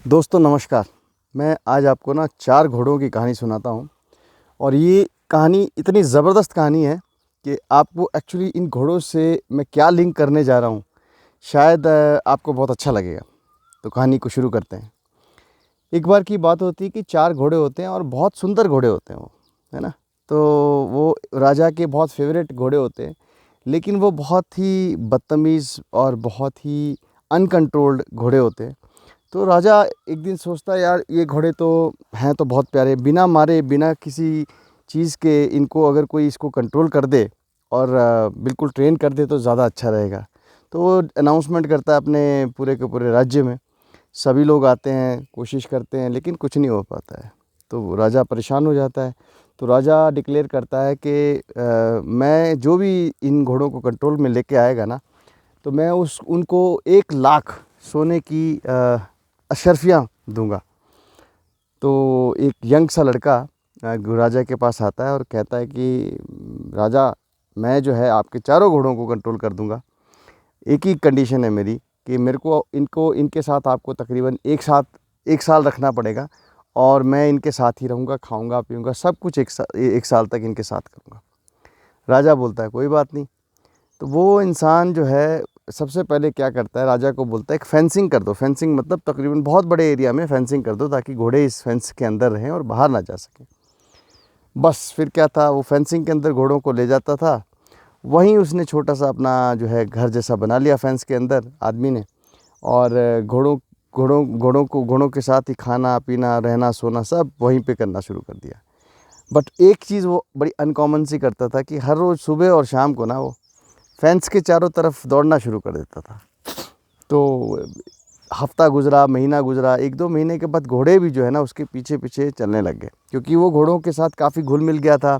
दोस्तों नमस्कार। मैं आज आपको ना 4 घोड़ों की कहानी सुनाता हूँ और ये कहानी इतनी ज़बरदस्त कहानी है कि आपको एक्चुअली इन घोड़ों से मैं क्या लिंक करने जा रहा हूँ, शायद आपको बहुत अच्छा लगेगा। तो कहानी को शुरू करते हैं। एक बार की बात होती है कि 4 घोड़े होते हैं और बहुत सुंदर घोड़े होते हैं वो, है ना? तो वो राजा के बहुत फ़ेवरेट घोड़े होते हैं, लेकिन वो बहुत ही बदतमीज़ और बहुत ही अनकंट्रोल्ड घोड़े होते हैं। तो राजा एक दिन सोचता है, यार ये घोड़े तो हैं तो बहुत प्यारे, बिना मारे बिना किसी चीज़ के इनको अगर कोई इसको कंट्रोल कर दे और बिल्कुल ट्रेन कर दे तो ज़्यादा अच्छा रहेगा। तो वो अनाउंसमेंट करता है अपने पूरे के पूरे राज्य में। सभी लोग आते हैं, कोशिश करते हैं, लेकिन कुछ नहीं हो पाता है। तो राजा परेशान हो जाता है। तो राजा डिक्लेयर करता है कि मैं जो भी इन घोड़ों को कंट्रोल में लेके आएगा ना, तो मैं उनको 1 लाख सोने की अशर्फियाँ दूंगा। तो एक यंग सा लड़का राजा के पास आता है और कहता है कि राजा, मैं जो है आपके चारों घोड़ों को कंट्रोल कर दूंगा। एक ही कंडीशन है मेरी कि मेरे को इनके साथ आपको तकरीबन एक साल रखना पड़ेगा और मैं इनके साथ ही रहूँगा, खाऊंगा पीऊँगा सब कुछ एक साल तक इनके साथ करूँगा। राजा बोलता है कोई बात नहीं। तो वो इंसान जो है सबसे पहले क्या करता है, राजा को बोलता है एक फेंसिंग कर दो। फेंसिंग मतलब तकरीबन बहुत बड़े एरिया में फेंसिंग कर दो ताकि घोड़े इस फेंस के अंदर रहें और बाहर ना जा सकें। बस फिर क्या था, वो फेंसिंग के अंदर घोड़ों को ले जाता था। वहीं उसने छोटा सा अपना जो है घर जैसा बना लिया फेंस के अंदर आदमी ने। और घोड़ों के साथ ही खाना पीना रहना सोना सब वहीं पे करना शुरू कर दिया। बट एक चीज़ वो बड़ी अनकॉमन सी करता था कि हर रोज़ सुबह और शाम को ना वो फेंस के चारों तरफ दौड़ना शुरू कर देता था। तो हफ्ता गुजरा, महीना गुजरा, 1-2 महीने के बाद घोड़े भी जो है ना उसके पीछे पीछे चलने लग गए, क्योंकि वो घोड़ों के साथ काफ़ी घुल मिल गया था।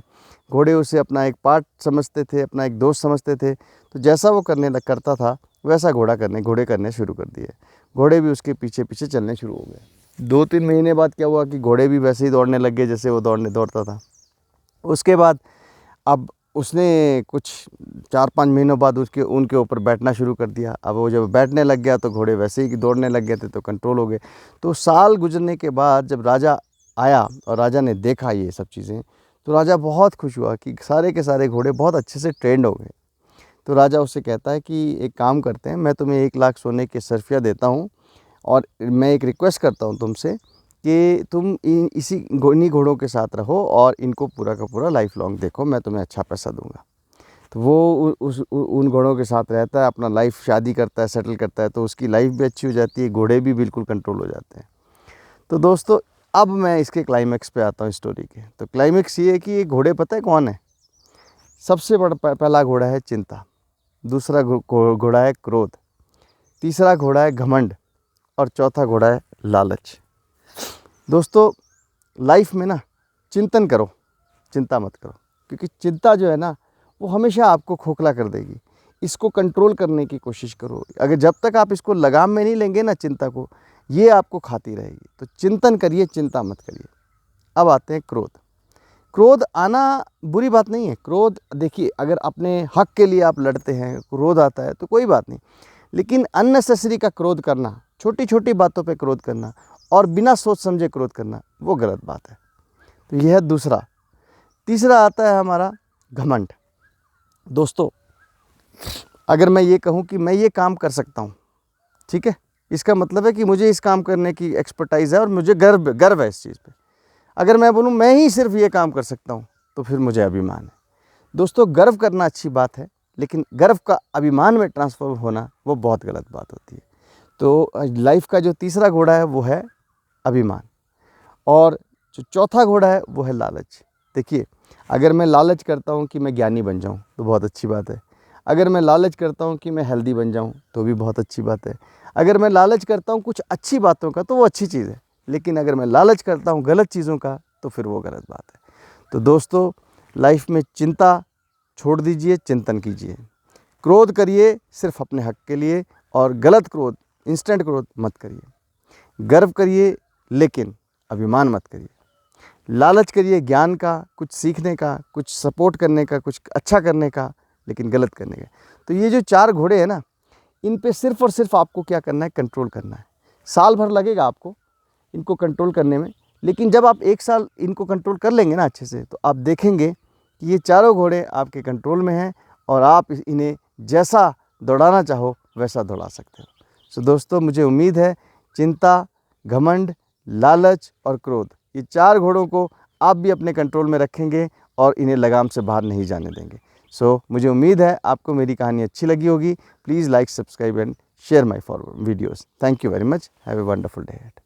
घोड़े उसे अपना एक पार्ट समझते थे, अपना एक दोस्त समझते थे। तो जैसा वो करता था वैसा घोड़े करने शुरू कर दिए। घोड़े भी उसके पीछे पीछे चलने शुरू हो गए। 2-3 महीने बाद क्या हुआ कि घोड़े भी वैसे ही दौड़ने लग गए जैसे वो दौड़ता था। उसके बाद अब उसने कुछ 4-5 महीनों बाद उसके उनके ऊपर बैठना शुरू कर दिया। अब वो जब बैठने लग गया तो घोड़े वैसे ही दौड़ने लग गए थे, तो कंट्रोल हो गए। तो साल गुजरने के बाद जब राजा आया और राजा ने देखा ये सब चीज़ें, तो राजा बहुत खुश हुआ कि सारे के सारे घोड़े बहुत अच्छे से ट्रेंड हो गए। तो राजा उससे कहता है कि एक काम करते हैं, मैं तुम्हें 1 लाख सोने की सर्फिया देता हूँ और मैं एक रिक्वेस्ट करता हूँ तुमसे कि तुम इन्हीं घोड़ों के साथ रहो और इनको पूरा का पूरा लाइफ लॉन्ग देखो, मैं तुम्हें अच्छा पैसा दूंगा। तो वो उन घोड़ों के साथ रहता है, अपना लाइफ शादी करता है, सेटल करता है, तो उसकी लाइफ भी अच्छी हो जाती है, घोड़े भी बिल्कुल कंट्रोल हो जाते हैं। तो दोस्तों अब मैं इसके क्लाइमैक्स पे आता हूँ स्टोरी के। तो क्लाइमैक्स ये है कि ये घोड़े पता है कौन है। सबसे बड़ा पहला घोड़ा है चिंता, दूसरा घोड़ा है क्रोध, तीसरा घोड़ा है घमंड और चौथा घोड़ा है लालच। दोस्तों लाइफ में ना चिंतन करो, चिंता मत करो, क्योंकि चिंता जो है ना वो हमेशा आपको खोखला कर देगी। इसको कंट्रोल करने की कोशिश करो। अगर जब तक आप इसको लगाम में नहीं लेंगे ना चिंता को, ये आपको खाती रहेगी। तो चिंतन करिए, चिंता मत करिए। अब आते हैं क्रोध। क्रोध आना बुरी बात नहीं है। क्रोध देखिए, अगर अपने हक के लिए आप लड़ते हैं, क्रोध आता है तो कोई बात नहीं, लेकिन अननेसेसरी का क्रोध करना, छोटी छोटी बातों पे क्रोध करना और बिना सोच समझे क्रोध करना, वो गलत बात है। तो यह है दूसरा। तीसरा आता है हमारा घमंड। दोस्तों अगर मैं ये कहूँ कि मैं ये काम कर सकता हूँ, ठीक है, इसका मतलब है कि मुझे इस काम करने की एक्सपर्टाइज़ है और मुझे गर्व है इस चीज़ पे। अगर मैं बोलूँ मैं ही सिर्फ ये काम कर सकता हूँ, तो फिर मुझे अभिमान है। दोस्तों गर्व करना अच्छी बात है, लेकिन गर्व का अभिमान में ट्रांसफर होना वो बहुत गलत बात होती है। तो लाइफ का जो तीसरा घोड़ा है वो है अभिमान, और जो चौथा घोड़ा है वो है लालच। देखिए, अगर मैं लालच करता हूँ कि मैं ज्ञानी बन जाऊँ तो बहुत अच्छी बात है। अगर मैं लालच करता हूँ कि मैं हेल्दी बन जाऊँ तो भी बहुत अच्छी बात है। अगर मैं लालच करता हूँ कुछ अच्छी बातों का तो वो अच्छी चीज़ है, लेकिन अगर मैं लालच करता हूँ गलत चीज़ों का तो फिर वो गलत बात है। तो दोस्तों लाइफ में चिंता छोड़ दीजिए, चिंतन कीजिए। क्रोध करिए सिर्फ अपने हक के लिए, और गलत क्रोध, इंस्टेंट क्रोध मत करिए। गर्व करिए लेकिन अभिमान मत करिए। लालच करिए ज्ञान का, कुछ सीखने का, कुछ सपोर्ट करने का, कुछ अच्छा करने का, लेकिन गलत करने का। तो ये जो 4 घोड़े हैं ना, इन पे सिर्फ और सिर्फ आपको क्या करना है, कंट्रोल करना है। साल भर लगेगा आपको, इनको कंट्रोल करने में। लेकिन जब आप 1 साल इनको कंट्रोल कर लेंगे ना अच्छे से, तो आप देखेंगे कि ये चारों घोड़े आपके कंट्रोल में हैं और आप इन्हें जैसा दौड़ाना चाहो वैसा दौड़ा सकते हो। सो दोस्तों, मुझे उम्मीद है चिंता, घमंड, लालच और क्रोध, ये 4 घोड़ों को आप भी अपने कंट्रोल में रखेंगे और इन्हें लगाम से बाहर नहीं जाने देंगे। सो मुझे उम्मीद है आपको मेरी कहानी अच्छी लगी होगी। Please like, subscribe and share my forward videos. Thank you very much. Have a wonderful day ahead.